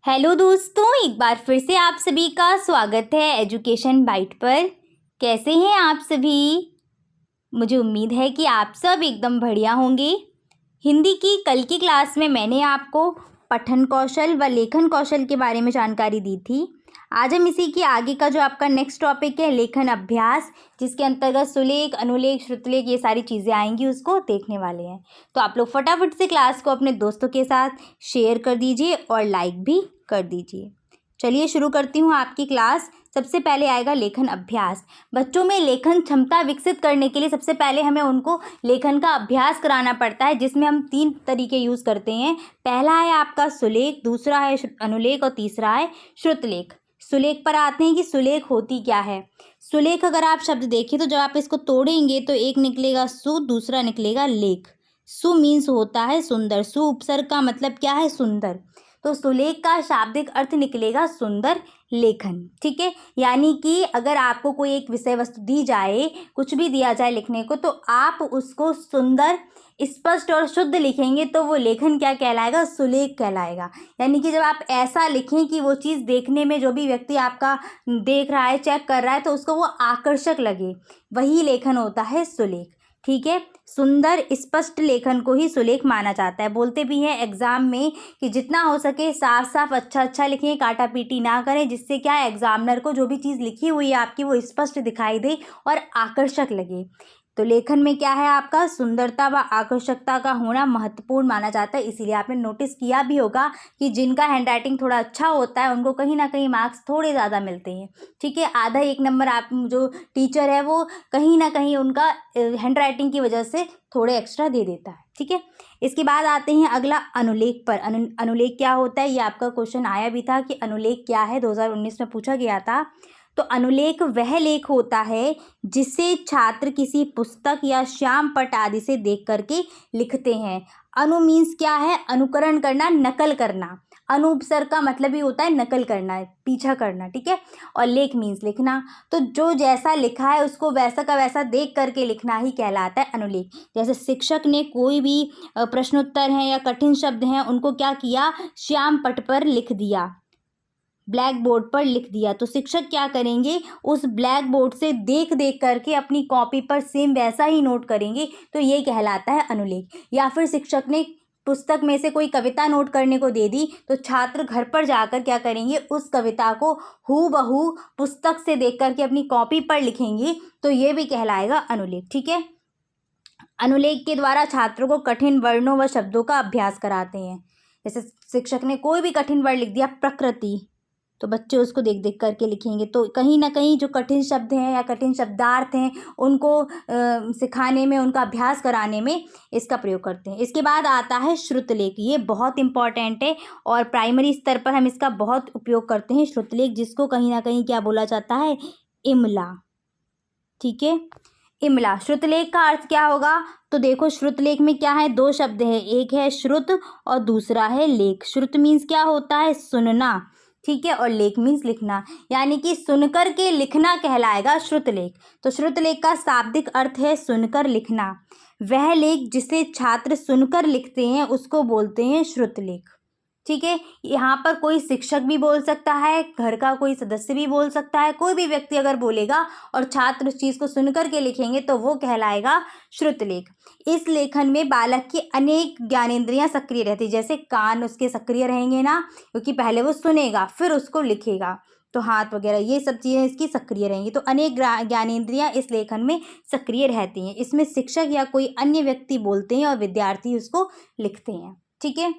Hello दोस्तों, एक बार फिर से आप सभी का स्वागत है एजुकेशन बाइट पर। कैसे हैं आप सभी? मुझे उम्मीद है कि आप सब एकदम बढ़िया होंगे। हिंदी की कल की क्लास में मैंने आपको पठन कौशल व लेखन कौशल के बारे में जानकारी दी थी। आज हम इसी के आगे का जो आपका नेक्स्ट टॉपिक है लेखन अभ्यास, जिसके अंतर्गत सुलेख, अनुलेख, श्रुतलेख ये सारी चीज़ें आएंगी, उसको देखने वाले हैं। तो आप लोग फटाफट से क्लास को अपने दोस्तों के साथ शेयर कर दीजिए और लाइक भी कर दीजिए। चलिए शुरू करती हूँ आपकी क्लास। सबसे पहले आएगा लेखन अभ्यास। बच्चों में लेखन क्षमता विकसित करने के लिए सबसे पहले हमें उनको लेखन का अभ्यास कराना पड़ता है, जिसमें हम 3 तरीके यूज़ करते हैं। पहला है आपका सुलेख, दूसरा है अनुलेख और तीसरा है श्रुतलेख। सुलेख पर आते हैं कि सुलेख होती क्या है। सुलेख अगर आप शब्द देखें तो जब आप इसको तोड़ेंगे तो एक निकलेगा सु, दूसरा निकलेगा लेख। सु मीन्स होता है सुंदर, सु उपसर्ग का मतलब क्या है? सुंदर। तो सुलेख का शाब्दिक अर्थ निकलेगा सुंदर लेखन। ठीक है, यानी कि अगर आपको कोई एक विषय वस्तु दी जाए, कुछ भी दिया जाए लिखने को, तो आप उसको सुंदर, स्पष्ट और शुद्ध लिखेंगे तो वो लेखन क्या कहलाएगा? सुलेख कहलाएगा। यानी कि जब आप ऐसा लिखें कि वो चीज़ देखने में, जो भी व्यक्ति आपका देख रहा है, चेक कर रहा है, तो उसको वो आकर्षक लगे, वही लेखन होता है सुलेख। ठीक है, सुंदर स्पष्ट लेखन को ही सुलेख माना जाता है। बोलते भी हैं एग्जाम में कि जितना हो सके साफ साफ अच्छा अच्छा लिखें, काटा पीटी ना करें, जिससे क्या है एग्जामिनर को जो भी चीज़ लिखी हुई है आपकी वो स्पष्ट दिखाई दे और आकर्षक लगे। तो लेखन में क्या है आपका? सुंदरता व आकर्षकता का होना महत्वपूर्ण माना जाता है। इसीलिए आपने नोटिस किया भी होगा कि जिनका हैंडराइटिंग थोड़ा अच्छा होता है उनको कहीं ना कहीं मार्क्स थोड़े ज़्यादा मिलते हैं। ठीक है, आधा एक नंबर आप जो टीचर है वो कहीं ना कहीं उनका हैंडराइटिंग की वजह से थोड़े एक्स्ट्रा दे देता है। ठीक है, इसके बाद आते हैं अगला अनुलेख पर। अनुलेख क्या होता है, ये आपका क्वेश्चन आया भी था कि अनुलेख क्या है, 2019 में पूछा गया था। तो अनुलेख वह लेख होता है जिसे छात्र किसी पुस्तक या श्याम पट आदि से देख करके लिखते हैं। अनु मीन्स क्या है? अनुकरण करना, नकल करना। अनु उपसर्ग का मतलब ही होता है नकल करना, पीछा करना। ठीक है, और लेख मीन्स लिखना। तो जो जैसा लिखा है उसको वैसा का वैसा देख करके लिखना ही कहलाता है अनुलेख। जैसे शिक्षक ने कोई भी प्रश्नोत्तर हैं या कठिन शब्द हैं उनको क्या किया? श्याम पट पर लिख दिया, ब्लैक बोर्ड पर लिख दिया। तो शिक्षक क्या करेंगे? उस ब्लैक बोर्ड से देख देख करके अपनी कॉपी पर सेम वैसा ही नोट करेंगे, तो ये कहलाता है अनुलेख। या फिर शिक्षक ने पुस्तक में से कोई कविता नोट करने को दे दी, तो छात्र घर पर जाकर क्या करेंगे? उस कविता को हूबहू पुस्तक से देख करके अपनी कॉपी पर लिखेंगे, तो ये भी कहलाएगा अनुलेख। ठीक है, अनुलेख के द्वारा छात्रों को कठिन वर्णों व शब्दों का अभ्यास कराते हैं। जैसे शिक्षक ने कोई भी कठिन वर्ड लिख दिया, प्रकृति, तो बच्चे उसको देख देख करके लिखेंगे। तो कहीं ना कहीं जो कठिन शब्द हैं या कठिन शब्दार्थ हैं उनको सिखाने में, उनका अभ्यास कराने में इसका प्रयोग करते हैं। इसके बाद आता है श्रुतलेख। ये बहुत इंपॉर्टेंट है और प्राइमरी स्तर पर हम इसका बहुत उपयोग करते हैं। श्रुतलेख, जिसको कहीं ना कहीं क्या बोला जाता है? इमला। ठीक है, इमला। श्रुतलेख का अर्थ क्या होगा? तो देखो, श्रुतलेख में क्या है? 2 शब्द है, एक है श्रुत और दूसरा है लेख। श्रुत मीन्स क्या होता है? सुनना। ठीक है, और लेख मीन्स लिखना, यानी कि सुनकर के लिखना कहलाएगा श्रुतलेख। तो श्रुतलेख का शाब्दिक अर्थ है सुनकर लिखना। वह लेख जिसे छात्र सुनकर लिखते हैं उसको बोलते हैं श्रुतलेख। ठीक है, यहाँ पर कोई शिक्षक भी बोल सकता है, घर का कोई सदस्य भी बोल सकता है, कोई भी व्यक्ति अगर बोलेगा और छात्र उस चीज़ को सुनकर के लिखेंगे तो वो कहलाएगा श्रुतलेख। इस लेखन में बालक की अनेक ज्ञानेंद्रियां सक्रिय रहती, जैसे कान उसके सक्रिय रहेंगे ना, क्योंकि पहले वो सुनेगा फिर उसको लिखेगा, तो हाथ वगैरह ये सब चीज़ें इसकी सक्रिय रहेंगी। तो अनेक ज्ञानेंद्रियां इस लेखन में सक्रिय रहती हैं। इसमें शिक्षक या कोई अन्य व्यक्ति बोलते हैं और विद्यार्थी उसको लिखते हैं। ठीक है,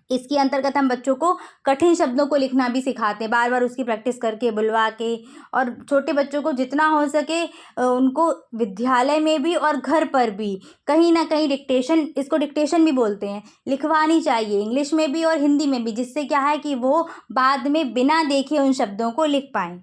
इसके अंतर्गत हम बच्चों को कठिन शब्दों को लिखना भी सिखाते हैं, बार बार उसकी प्रैक्टिस करके, बुलवा के। और छोटे बच्चों को जितना हो सके उनको विद्यालय में भी और घर पर भी कहीं ना कहीं डिक्टेशन, इसको डिक्टेशन भी बोलते हैं, लिखवानी चाहिए, इंग्लिश में भी और हिंदी में भी, जिससे क्या है कि वो बाद में बिना देखे उन शब्दों को लिख पाएँ।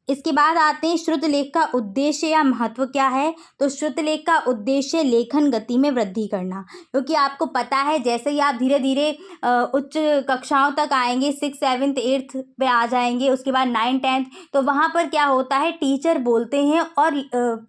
इसके बाद आते हैं श्रुतलेख का उद्देश्य या महत्व क्या है। तो श्रुतलेख का उद्देश्य लेखन गति में वृद्धि करना, क्योंकि आपको पता है जैसे ही आप धीरे धीरे उच्च कक्षाओं तक आएंगे, 6, 7, 8 पे आ जाएंगे, उसके बाद 9, 10, तो वहाँ पर क्या होता है, टीचर बोलते हैं और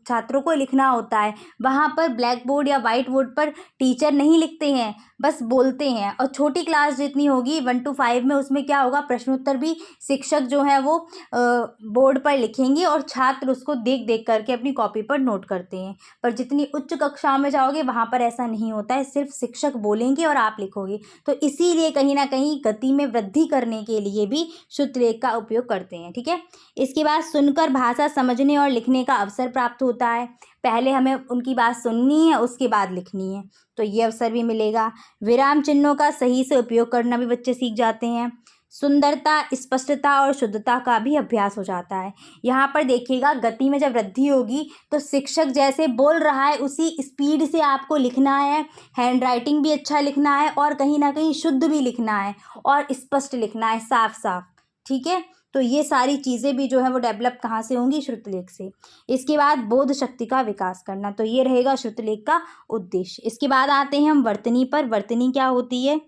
छात्रों को लिखना होता है। वहाँ पर ब्लैक बोर्ड या वाइट बोर्ड पर टीचर नहीं लिखते हैं, बस बोलते हैं। और छोटी क्लास जितनी होगी 1 to 5 में, उसमें क्या होगा, प्रश्नोत्तर भी शिक्षक जो है वो बोर्ड पर लिखेंगे और छात्र उसको देख देख करके अपनी कॉपी पर नोट करते हैं। पर जितनी उच्च कक्षाओं में जाओगे वहाँ पर ऐसा नहीं होता है, सिर्फ शिक्षक बोलेंगे और आप लिखोगे। तो इसीलिए कहीं ना कहीं गति में वृद्धि करने के लिए भी श्रुतलेख का उपयोग करते हैं। ठीक है, इसके बाद सुनकर भाषा समझने और लिखने का अवसर प्राप्त होता है। पहले हमें उनकी बात सुननी है, उसके बाद लिखनी है, तो ये अवसर भी मिलेगा। विराम चिन्हों का सही से उपयोग करना भी बच्चे सीख जाते हैं। सुंदरता, स्पष्टता और शुद्धता का भी अभ्यास हो जाता है। यहाँ पर देखिएगा, गति में जब वृद्धि होगी तो शिक्षक जैसे बोल रहा है उसी स्पीड से आपको लिखना है, हैंड राइटिंग भी अच्छा लिखना है और कहीं ना कहीं शुद्ध भी लिखना है और स्पष्ट लिखना है, साफ साफ। ठीक है, तो ये सारी चीज़ें भी जो है वो डेवलप कहाँ से होंगी, श्रुतलेख से। इसके बाद बोध शक्ति का विकास करना, तो ये रहेगा श्रुतलेख का उद्देश्य। इसके बाद आते हैं हम वर्तनी पर। वर्तनी क्या होती है,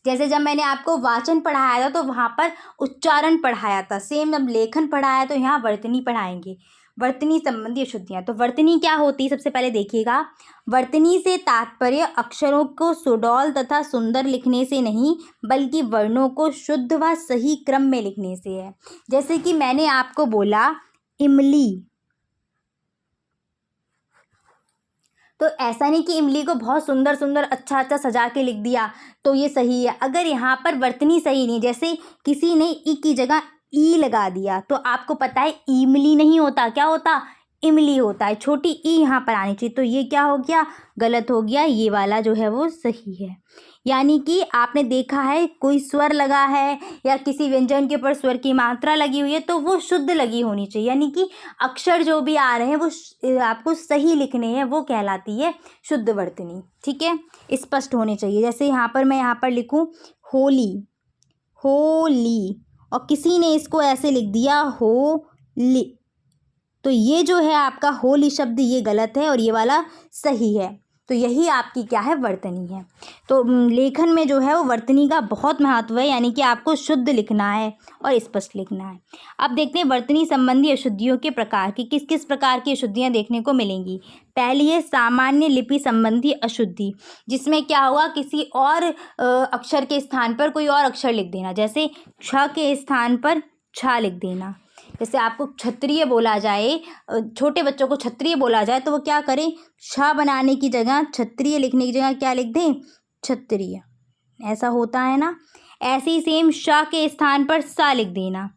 जैसे जब मैंने आपको वाचन पढ़ाया था तो वहाँ पर उच्चारण पढ़ाया था, सेम अब लेखन पढ़ाया तो यहाँ वर्तनी पढ़ाएंगे। वर्तनी संबंधी अशुद्धियाँ, तो वर्तनी क्या होती है, सबसे पहले देखिएगा। वर्तनी से तात्पर्य अक्षरों को सुडौल तथा सुंदर लिखने से नहीं, बल्कि वर्णों को शुद्ध व सही क्रम में लिखने से है। जैसे कि मैंने आपको बोला इमली, तो ऐसा नहीं कि इमली को बहुत सुंदर सुंदर अच्छा अच्छा सजा के लिख दिया तो ये सही है। अगर यहाँ पर वर्तनी सही नहीं, जैसे किसी ने ई की जगह ई लगा दिया, तो आपको पता है इमली नहीं होता, क्या होता, इमली होता है, छोटी ई यहाँ पर आनी चाहिए, तो ये क्या हो गया, गलत हो गया। ये वाला जो है वो सही है। यानी कि आपने देखा है कोई स्वर लगा है या किसी व्यंजन के ऊपर स्वर की मात्रा लगी हुई है तो वो शुद्ध लगी होनी चाहिए, यानी कि अक्षर जो भी आ रहे हैं वो आपको सही लिखने हैं, वो कहलाती है शुद्ध वर्तनी। ठीक है, स्पष्ट होने चाहिए। जैसे यहाँ पर मैं यहाँ पर लिखूँ होली, होली, और किसी ने इसको ऐसे लिख दिया होली, तो ये जो है आपका होली शब्द ये गलत है और ये वाला सही है। तो यही आपकी क्या है, वर्तनी है। तो लेखन में जो है वो वर्तनी का बहुत महत्व है, यानी कि आपको शुद्ध लिखना है और स्पष्ट लिखना है। अब देखते हैं वर्तनी संबंधी अशुद्धियों के प्रकार की किस किस प्रकार की अशुद्धियाँ देखने को मिलेंगी। पहली है सामान्य लिपि संबंधी अशुद्धि, जिसमें क्या हुआ, किसी और अक्षर के स्थान पर कोई और अक्षर लिख देना, जैसे छ के स्थान पर छा लिख देना। जैसे आपको क्षत्रिय बोला जाए, छोटे बच्चों को क्षत्रिय बोला जाए तो वो क्या करें, छ बनाने की जगह, क्षत्रिय लिखने की जगह क्या लिख दें, क्षत्रिय, ऐसा होता है ना। ऐसे ही सेम श के स्थान पर सा लिख देना।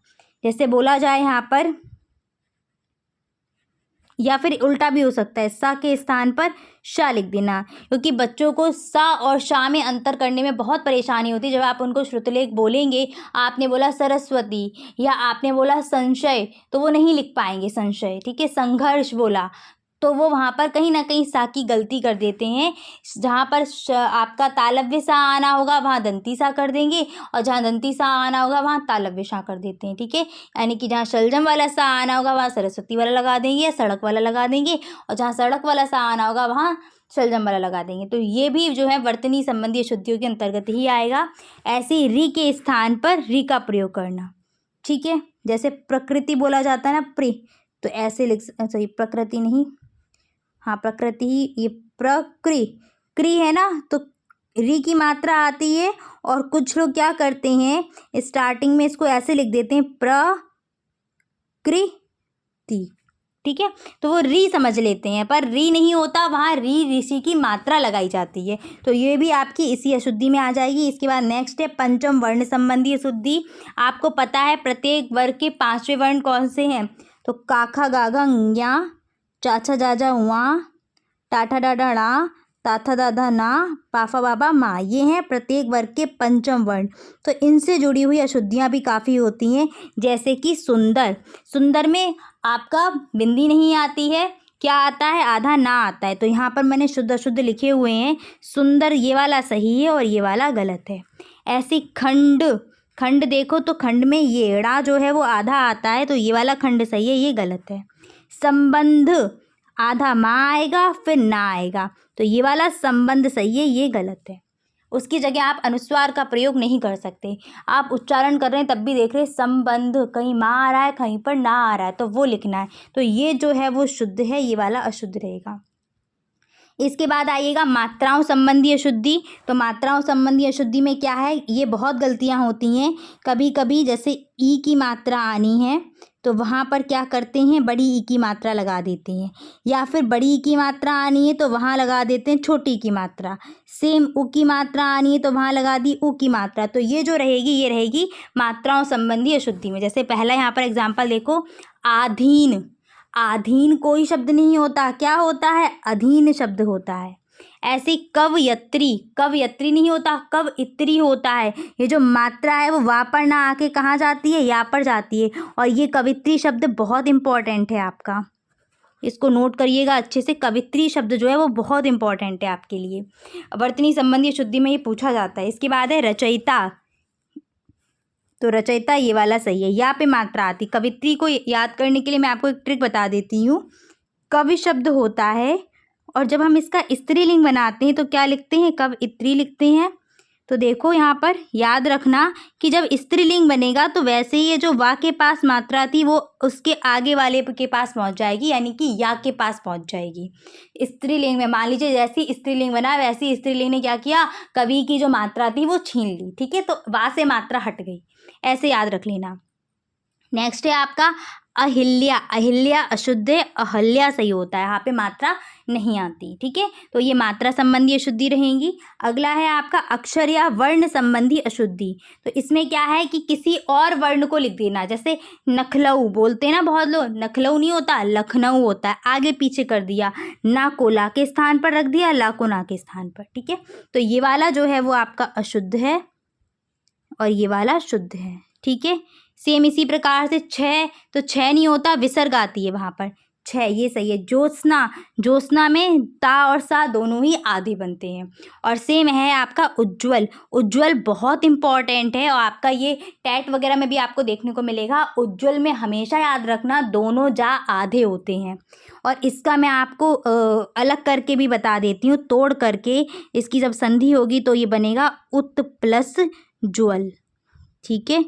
जैसे बोला जाए यहाँ पर, या फिर उल्टा भी हो सकता है, सा के स्थान पर शा लिख देना, क्योंकि बच्चों को सा और शा में अंतर करने में बहुत परेशानी होती है। जब आप उनको श्रुतलेख बोलेंगे, आपने बोला सरस्वती या आपने बोला संशय, तो वो नहीं लिख पाएंगे संशय। ठीक है, संघर्ष बोला तो वो वहाँ पर कहीं ना कहीं सा की गलती कर देते हैं। जहाँ पर आपका तालव्य सा आना होगा वहाँ दंती सा कर देंगे, और जहाँ दंती सा आना होगा वहाँ तालव्य सा कर देते हैं। ठीक है, यानी कि जहाँ शलजम वाला सा आना होगा वहाँ सरस्वती वाला लगा देंगे या सड़क वाला लगा देंगे, और जहाँ सड़क वाला सा आना होगा वहाँ शलजम वाला लगा देंगे। तो ये भी जो है वर्तनी संबंधी अशुद्धियों के अंतर्गत ही आएगा। ऐसे ही री के स्थान पर री का प्रयोग करना। ठीक है, जैसे प्रकृति बोला जाता है ना, प्री, तो ऐसे लिख, सॉरी प्रकृति नहीं, हाँ प्रकृति ही, ये क्री है ना, तो री की मात्रा आती है और कुछ लोग क्या करते हैं स्टार्टिंग में इसको ऐसे लिख देते हैं प्रकृति। ठीक है, तो वो री समझ लेते हैं, पर री नहीं होता, वहाँ ऋषि की मात्रा लगाई जाती है। तो ये भी आपकी इसी अशुद्धि में आ जाएगी। इसके बाद नेक्स्ट है पंचम वर्ण संबंधी अशुद्धि। आपको पता है प्रत्येक वर्ग के 5वें वर्ण कौन से हैं, तो काखा गागा ज्ञा, चाचा जाजा उआ, टाठा डाडा ड़ा, ताथा दादा ना, पाफा बाबा माँ, ये हैं प्रत्येक वर्ग के पंचम वर्ण। तो इनसे जुड़ी हुई अशुद्धियाँ भी काफ़ी होती हैं। जैसे कि सुंदर, सुंदर में आपका बिंदी नहीं आती है, क्या आता है, आधा ना आता है, तो यहाँ पर मैंने शुद्ध अशुद्ध लिखे हुए हैं। सुंदर ये वाला सही है और ये वाला गलत है। ऐसे खंड, खंड देखो तो खंड में ये ड़ा जो है वो आधा आता है, तो ये वाला खंड सही है, ये गलत है। संबंध, आधा माँ आएगा फिर ना आएगा, तो ये वाला संबंध सही है, ये गलत है। उसकी जगह आप अनुस्वार का प्रयोग नहीं कर सकते। आप उच्चारण कर रहे हैं तब भी देख रहे हैं संबंध, कहीं माँ आ रहा है कहीं पर ना आ रहा है तो वो लिखना है। तो ये जो है वो शुद्ध है, ये वाला अशुद्ध रहेगा। इसके बाद आइएगा मात्राओं संबंधी अशुद्धि। तो मात्राओं संबंधी अशुद्धि में क्या है, ये बहुत गलतियां होती हैं। कभी कभी जैसे ई की मात्रा आनी है तो वहाँ पर क्या करते हैं, बड़ी ई की मात्रा लगा देते हैं, या फिर बड़ी ई की मात्रा आनी है तो वहाँ लगा देते हैं छोटी की मात्रा। सेम उ की मात्रा आनी है तो वहाँ लगा दी उ की मात्रा। तो ये जो रहेगी ये रहेगी मात्राओं संबंधी अशुद्धि में। जैसे पहला यहाँ पर एग्जाम्पल देखो, आधीन। आधीन कोई शब्द नहीं होता, क्या होता है, अधीन शब्द होता है। ऐसे कवयत्री, कवयत्री नहीं होता, कवयित्री होता है। ये जो मात्रा है वो वा पर ना आके कहाँ जाती है, या पर जाती है। और ये कवित्री शब्द बहुत इंपॉर्टेंट है आपका, इसको नोट करिएगा अच्छे से। कवित्री शब्द जो है वो बहुत इंपॉर्टेंट है आपके लिए, वर्तनी संबंधी शुद्धि में ये पूछा जाता है। इसके बाद है रचयिता। तो रचयिता ये वाला सही है, यहाँ पे मात्रा आती। कवित्री को याद करने के लिए मैं आपको एक ट्रिक बता देती हूँ। कवि शब्द होता है और जब हम इसका स्त्रीलिंग बनाते हैं तो क्या लिखते हैं, कवयित्री लिखते हैं। तो देखो यहाँ पर याद रखना कि जब स्त्रीलिंग बनेगा तो वैसे ही ये जो वा के पास मात्रा थी वो उसके आगे वाले के पास पहुँच जाएगी, यानी कि या के पास पहुँच जाएगी। स्त्रीलिंग में मान लीजिए जैसी स्त्रीलिंग बना वैसी स्त्रीलिंग ने क्या किया, कवि की जो मात्रा थी वो छीन ली, ठीक है, तो वा से मात्रा हट गई, ऐसे याद रख लेना। नेक्स्ट है आपका अहिल्या। अहिल्या अशुद्ध है, अहल्या सही होता है, यहाँ पे मात्रा नहीं आती, ठीक है। तो ये मात्रा संबंधी अशुद्धि रहेंगी। अगला है आपका अक्षर या वर्ण संबंधी अशुद्धि। तो इसमें क्या है कि किसी और वर्ण को लिख देना, जैसे नखलऊ बोलते हैं ना बहुत लोग, नखलऊ नहीं होता, लखनऊ होता है, आगे पीछे कर दिया, ना को ला के स्थान पर रख दिया, ला को ना के स्थान पर, ठीक है। तो ये वाला जो है वो आपका अशुद्ध है और ये वाला शुद्ध है, ठीक है। सेम इसी प्रकार से छः, तो छः नहीं होता, विसर्ग आती है वहाँ पर, छः ये सही है। ज्योत्सना, ज्योत्सना में ता और सा दोनों ही आधे बनते हैं। और सेम है आपका उज्ज्वल। उज्ज्वल बहुत इंपॉर्टेंट है और आपका ये टैट वगैरह में भी आपको देखने को मिलेगा। उज्ज्वल में हमेशा याद रखना दोनों जा आधे होते हैं। और इसका मैं आपको अलग करके भी बता देती हूँ, तोड़ करके इसकी जब संधि होगी तो ये बनेगा उत प्लस ज्वल, ठीक है।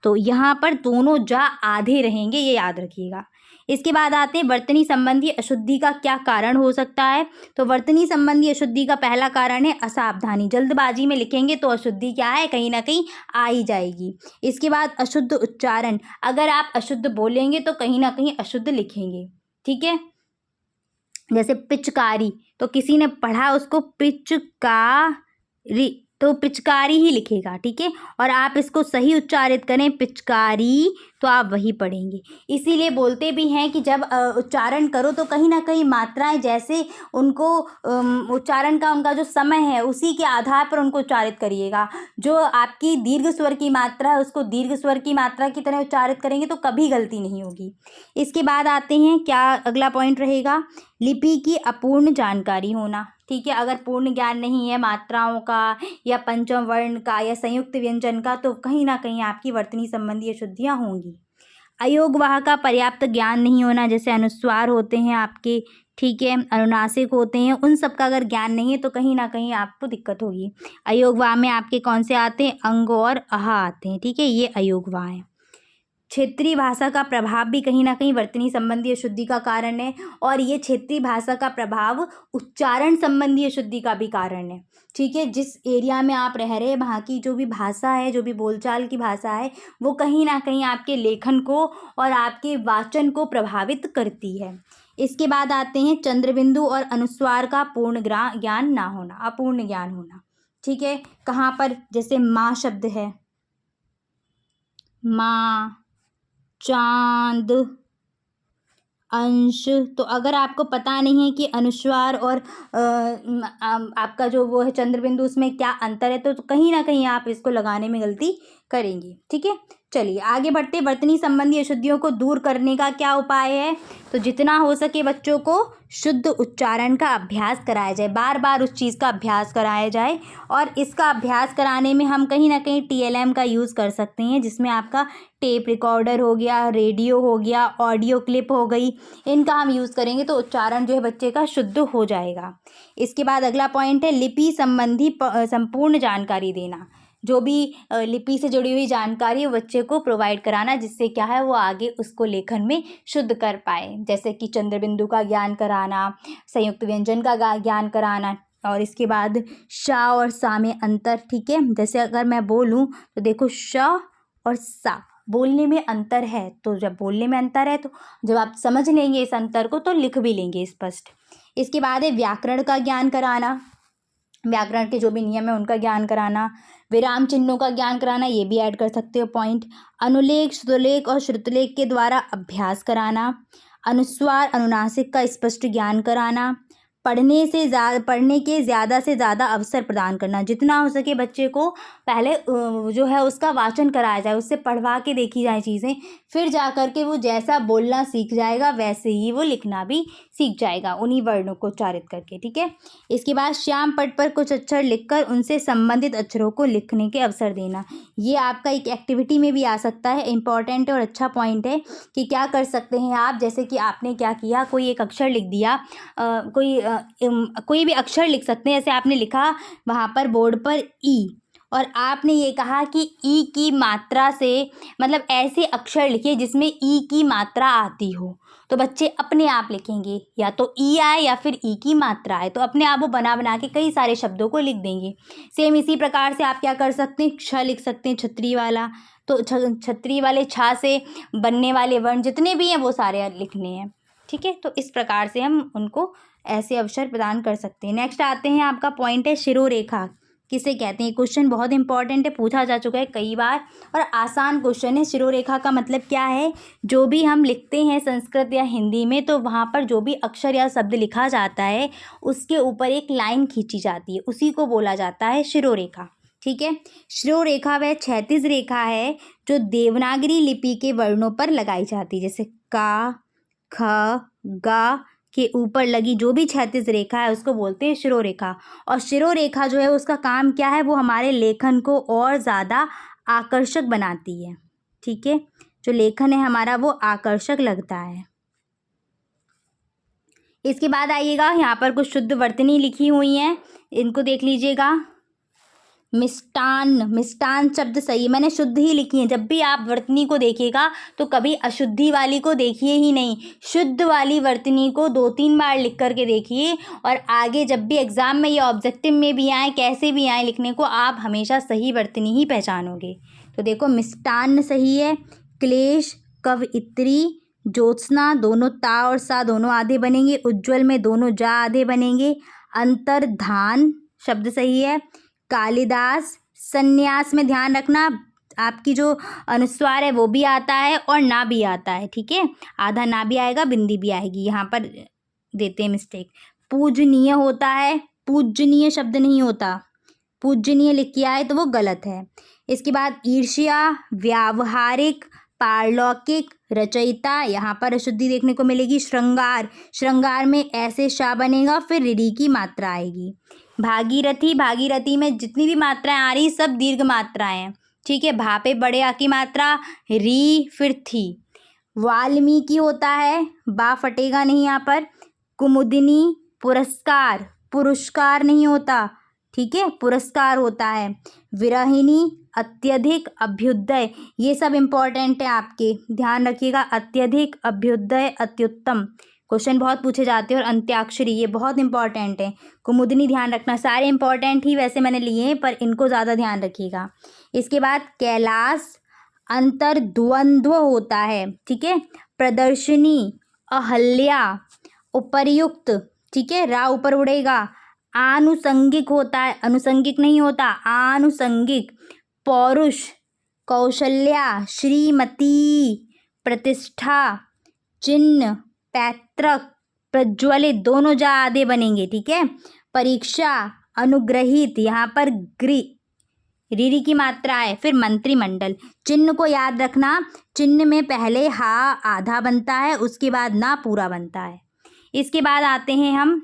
तो यहाँ पर दोनों जा आधे रहेंगे, ये याद रखिएगा। इसके बाद आते हैं वर्तनी संबंधी अशुद्धि का क्या कारण हो सकता है। तो वर्तनी संबंधी अशुद्धि का पहला कारण है असावधानी। जल्दबाजी में लिखेंगे तो अशुद्धि क्या है, कहीं ना कहीं आ ही जाएगी। इसके बाद अशुद्ध उच्चारण, अगर आप अशुद्ध बोलेंगे तो कहीं ना कहीं अशुद्ध लिखेंगे, ठीक है। जैसे पिचकारी, तो किसी ने पढ़ा उसको पिचकारी, तो पिचकारी ही लिखेगा, ठीक है। और आप इसको सही उच्चारित करें पिचकारी, तो आप वही पढ़ेंगे। इसीलिए बोलते भी हैं कि जब उच्चारण करो तो कहीं ना कहीं मात्राएं जैसे उनको उच्चारण का उनका जो समय है उसी के आधार पर उनको उच्चारित करिएगा। जो आपकी दीर्घ स्वर की मात्रा है उसको दीर्घ स्वर की मात्रा की तरह उच्चारित करेंगे तो कभी गलती नहीं होगी। इसके बाद आते हैं क्या अगला पॉइंट रहेगा, लिपि की अपूर्ण जानकारी होना, ठीक है। अगर पूर्ण ज्ञान नहीं है मात्राओं का या पंचम वर्ण का या संयुक्त व्यंजन का तो कहीं ना कहीं आपकी वर्तनी संबंधी अशुद्धियाँ होंगी। अयोगवाह का पर्याप्त ज्ञान नहीं होना, जैसे अनुस्वार होते हैं आपके, ठीक है, अनुनासिक होते हैं, उन सब का अगर ज्ञान नहीं है तो कहीं ना कहीं आपको दिक्कत होगी। अयोगवाह में आपके कौन से आते हैं, अंग और अहा आते हैं, ठीक है, ये अयोगवाह है। क्षेत्रीय भाषा का प्रभाव भी कहीं ना कहीं वर्तनी संबंधी अशुद्धि का कारण है। और ये क्षेत्रीय भाषा का प्रभाव उच्चारण संबंधी अशुद्धि का भी कारण है, ठीक है। जिस एरिया में आप रह रहे हैं वहाँ की जो भी भाषा है, जो भी बोलचाल की भाषा है, वो कहीं ना कहीं आपके लेखन को और आपके वाचन को प्रभावित करती है। इसके बाद आते हैं चंद्रबिंदु और अनुस्वार का पूर्ण ज्ञान ना होना, अपूर्ण ज्ञान होना, ठीक है। कहाँ पर, जैसे माँ शब्द है, माँ, चांद, अंश, तो अगर आपको पता नहीं है कि अनुस्वार और आपका जो वो है चंद्रबिंदु उसमें क्या अंतर है तो कहीं ना कहीं आप इसको लगाने में गलती करेंगे, ठीक है। चलिए आगे बढ़ते। वर्तनी संबंधी अशुद्धियों को दूर करने का क्या उपाय है? तो जितना हो सके बच्चों को शुद्ध उच्चारण का अभ्यास कराया जाए, बार बार उस चीज़ का अभ्यास कराया जाए। और इसका अभ्यास कराने में हम कहीं ना कहीं TLM का यूज़ कर सकते हैं, जिसमें आपका टेप रिकॉर्डर हो गया, रेडियो हो गया, ऑडियो क्लिप हो गई, इनका हम यूज़ करेंगे तो उच्चारण जो है बच्चे का शुद्ध हो जाएगा। इसके बाद अगला पॉइंट है लिपि संबंधी संपूर्ण जानकारी देना। जो भी लिपि से जुड़ी हुई जानकारी वो बच्चे को प्रोवाइड कराना, जिससे क्या है वो आगे उसको लेखन में शुद्ध कर पाए। जैसे कि चंद्रबिंदु का ज्ञान कराना, संयुक्त व्यंजन का ज्ञान कराना, और इसके बाद श और सा में अंतर। ठीक है, जैसे अगर मैं बोलूँ तो देखो श और सा बोलने में अंतर है, तो जब बोलने में अंतर है तो जब आप समझ लेंगे इस अंतर को तो लिख भी लेंगे स्पष्ट। इसके बाद है व्याकरण का ज्ञान कराना, व्याकरण के जो भी नियम है उनका ज्ञान कराना, विराम चिन्हों का ज्ञान कराना, ये भी ऐड कर सकते हो पॉइंट। अनुलेख, श्रुतलेख और श्रुतलेख के द्वारा अभ्यास कराना, अनुस्वार अनुनासिक का स्पष्ट ज्ञान कराना, पढ़ने के ज़्यादा से ज़्यादा अवसर प्रदान करना। जितना हो सके बच्चे को पहले जो है उसका वाचन कराया जाए, उससे पढ़वा के देखी जाए चीज़ें, फिर जा कर के वो जैसा बोलना सीख जाएगा वैसे ही वो लिखना भी सीख जाएगा, उन्हीं वर्णों को उच्चारित करके। ठीक है, इसके बाद श्याम पट पर कुछ अक्षर लिखकर उनसे संबंधित अक्षरों को लिखने के अवसर देना। ये आपका एक एक्टिविटी में भी आ सकता है, इंपॉर्टेंट और अच्छा पॉइंट है कि क्या कर सकते हैं आप। जैसे कि आपने क्या किया, कोई एक अक्षर लिख दिया, कोई भी अक्षर लिख सकते हैं। जैसे आपने लिखा वहाँ पर बोर्ड पर ई, और आपने ये कहा कि ई की मात्रा से, मतलब ऐसे अक्षर लिखिए जिसमें ई की मात्रा आती हो, तो बच्चे अपने आप लिखेंगे, या तो ई आए या फिर ई की मात्रा आए, तो अपने आप वो बना बना के कई सारे शब्दों को लिख देंगे। सेम इसी प्रकार से आप क्या कर सकते हैं, क्ष लिख सकते हैं, छतरी वाला, तो छतरी वाले छा से बनने वाले वर्ण जितने भी हैं वो सारे लिखने हैं। ठीक है, तो इस प्रकार से हम उनको ऐसे अवसर प्रदान कर सकते हैं। नेक्स्ट आते हैं, आपका पॉइंट है शिरोरेखा किसे कहते हैं। क्वेश्चन बहुत इंपॉर्टेंट है, पूछा जा चुका है कई बार और आसान क्वेश्चन है। शिरोरेखा का मतलब क्या है, जो भी हम लिखते हैं संस्कृत या हिंदी में, तो वहाँ पर जो भी अक्षर या शब्द लिखा जाता है उसके ऊपर एक लाइन खींची जाती है, उसी को बोला जाता है शिरोरेखा। ठीक है, शिरोरेखा वह क्षैतिज रेखा है जो देवनागरी लिपि के वर्णों पर लगाई जाती है। जैसे का, ख, गा के ऊपर लगी जो भी क्षैतिज रेखा है उसको बोलते हैं शिरोरेखा। और शिरोरेखा जो है उसका काम क्या है, वो हमारे लेखन को और ज़्यादा आकर्षक बनाती है। ठीक है, जो लेखन है हमारा वो आकर्षक लगता है। इसके बाद आइएगा, यहाँ पर कुछ शुद्ध वर्तनी लिखी हुई हैं, इनको देख लीजिएगा। मिष्टान्न, मिष्टान्न शब्द सही, मैंने शुद्ध ही लिखी है। जब भी आप वर्तनी को देखिएगा तो कभी अशुद्धि वाली को देखिए ही नहीं, शुद्ध वाली वर्तनी को 2-3 बार लिख करके देखिए, और आगे जब भी एग्ज़ाम में या ऑब्जेक्टिव में भी आए, कैसे भी आए लिखने को, आप हमेशा सही वर्तनी ही पहचानोगे। तो देखो मिष्टान्न सही है, क्लेश, कवयित्री, ज्योत्सना, दोनों ता और सा दोनों आधे बनेंगे, उज्ज्वल में दोनों जा आधे बनेंगे, अंतर्धान शब्द सही है, कालिदास, संन्यास में ध्यान रखना आपकी जो अनुस्वार है वो भी आता है और ना भी आता है। ठीक है, आधा ना भी आएगा, बिंदी भी आएगी, यहाँ पर देते हैं मिस्टेक। पूजनीय होता है, पूजनीय शब्द नहीं होता, पूजनीय लिख के आए तो वो गलत है। इसके बाद ईर्ष्या, व्यावहारिक, पारलौकिक, रचयिता, यहाँ पर अशुद्धि देखने को मिलेगी। श्रृंगार, श्रृंगार में ऐसे शा बनेगा, फिर री की मात्रा आएगी। भागीरथी, भागीरथी में जितनी भी मात्राएं आ रही सब दीर्घ मात्राएं हैं। ठीक है, भा पे बड़े आ की मात्रा, री फिर थी। वाल्मीकि होता है, बा फटेगा नहीं यहाँ पर। कुमुदिनी, पुरस्कार, पुरस्कार नहीं होता, ठीक है, पुरस्कार होता है। विरहिणी, अत्यधिक, अभ्युदय, ये सब इंपॉर्टेंट है आपके, ध्यान रखिएगा। अत्यधिक, अभ्युदय, अत्युत्तम क्वेश्चन बहुत पूछे जाते हैं। और अंत्याक्षरी, ये बहुत इंपॉर्टेंट है। कुमुदिनी ध्यान रखना, सारे इंपॉर्टेंट ही वैसे मैंने लिए हैं पर इनको ज़्यादा ध्यान रखिएगा। इसके बाद कैलाश, अंतर्द्वंद्व होता है, ठीक है। प्रदर्शनी, अहल्या, उपर्युक्त, ठीक है, रा ऊपर उड़ेगा। आनुषंगिक होता है, अनुषंगिक नहीं होता, आनुषंगिक। पौरुष, कौशल्या, श्रीमती, प्रतिष्ठा, चिन्ह, पैतृक, प्रज्वलित, दोनों जा आधे बनेंगे, ठीक है। परीक्षा, अनुग्रहित, यहाँ पर रीरी की मात्रा है। फिर मंत्रिमंडल, चिन्ह को याद रखना, चिन्ह में पहले हा आधा बनता है, उसके बाद ना पूरा बनता है। इसके बाद आते हैं हम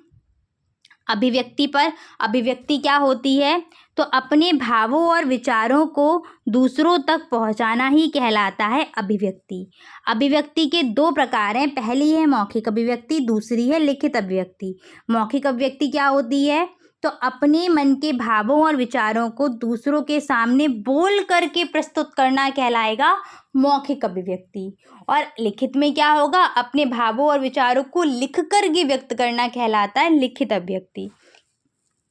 अभिव्यक्ति पर। अभिव्यक्ति क्या होती है? तो अपने भावों और विचारों को दूसरों तक पहुंचाना ही कहलाता है अभिव्यक्ति। अभिव्यक्ति के दो प्रकार हैं, पहली है मौखिक अभिव्यक्ति, दूसरी है लिखित अभिव्यक्ति। मौखिक अभिव्यक्ति क्या होती है? तो अपने मन के भावों और विचारों को दूसरों के सामने बोल करके प्रस्तुत करना कहलाएगा मौखिक अभिव्यक्ति। और लिखित में क्या होगा? अपने भावों और विचारों को लिख कर के व्यक्त करना कहलाता है लिखित अभिव्यक्ति।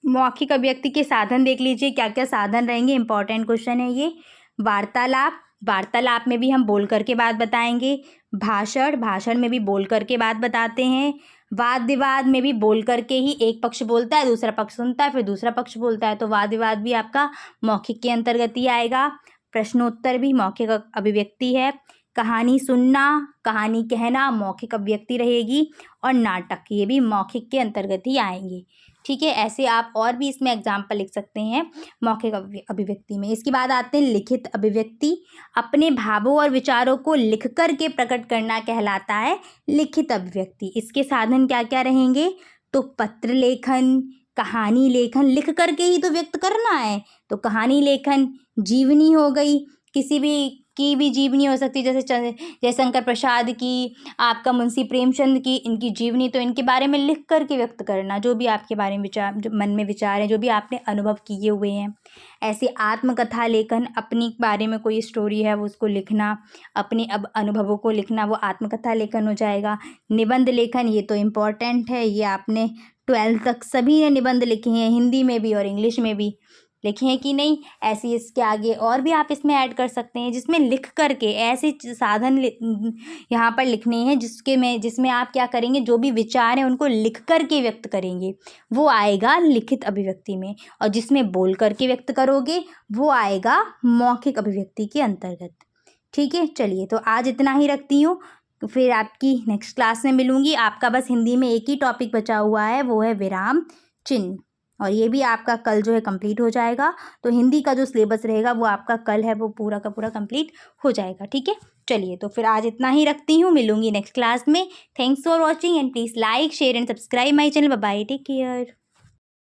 मौखिक अभिव्यक्ति के साधन देख लीजिए, क्या क्या साधन रहेंगे, इंपॉर्टेंट क्वेश्चन है ये। वार्तालाप, वार्तालाप में भी हम बोल करके बात बताएंगे। भाषण, भाषण में भी बोल करके बात बताते हैं। वाद विवाद में भी बोल करके ही एक पक्ष बोलता है, दूसरा पक्ष सुनता है, फिर दूसरा पक्ष बोलता है, तो वाद विवाद भी आपका मौखिक के अंतर्गत ही आएगा। प्रश्नोत्तर भी मौखिक अभिव्यक्ति है। कहानी सुनना, कहानी कहना मौखिक अभिव्यक्ति रहेगी। और नाटक, ये भी मौखिक के अंतर्गत ही आएंगे। ठीक है, ऐसे आप और भी इसमें एग्जाम्पल लिख सकते हैं मौखिक अभिव्यक्ति में। इसके बाद आते हैं लिखित अभिव्यक्ति। अपने भावों और विचारों को लिख कर के प्रकट करना कहलाता है लिखित अभिव्यक्ति। इसके साधन क्या क्या रहेंगे? तो पत्र लेखन, कहानी लेखन, लिख करके ही तो व्यक्त करना है, तो कहानी लेखन। जीवनी हो गई, किसी भी की भी जीवनी हो सकती है, जैसे जयशंकर प्रसाद की, आपका मुंशी प्रेमचंद की, इनकी जीवनी, तो इनके बारे में लिख करके व्यक्त करना, जो भी आपके बारे में विचार, जो मन में विचार हैं, जो भी आपने अनुभव किए हुए हैं। ऐसे आत्मकथा लेखन, अपनी बारे में कोई स्टोरी है वो उसको लिखना, अपने अब अनुभवों को लिखना, वो आत्मकथा लेखन हो जाएगा। निबंध लेखन, ये तो इम्पॉर्टेंट है, ये आपने 12th तक सभी ने निबंध लिखे हैं, हिंदी में भी और इंग्लिश में भी लिखे हैं कि नहीं। ऐसे इसके आगे और भी आप इसमें ऐड कर सकते हैं, जिसमें लिख करके ऐसे साधन यहाँ पर लिखने हैं जिसमें आप क्या करेंगे, जो भी विचार हैं उनको लिख करके व्यक्त करेंगे, वो आएगा लिखित अभिव्यक्ति में। और जिसमें बोल करके व्यक्त करोगे वो आएगा मौखिक अभिव्यक्ति के अंतर्गत। ठीक है, चलिए तो आज इतना ही रखती हूँ, फिर आपकी नेक्स्ट क्लास में मिलूँगी। आपका बस हिंदी में एक ही टॉपिक बचा हुआ है, वो है विराम चिन्ह, और ये भी आपका कल जो है कंप्लीट हो जाएगा। तो हिंदी का जो सिलेबस रहेगा वो आपका कल है वो पूरा का पूरा कंप्लीट हो जाएगा। ठीक है, चलिए तो फिर आज इतना ही रखती हूँ, मिलूंगी नेक्स्ट क्लास में। Thanks for watching and please like share and subscribe my channel. Bye bye, take care.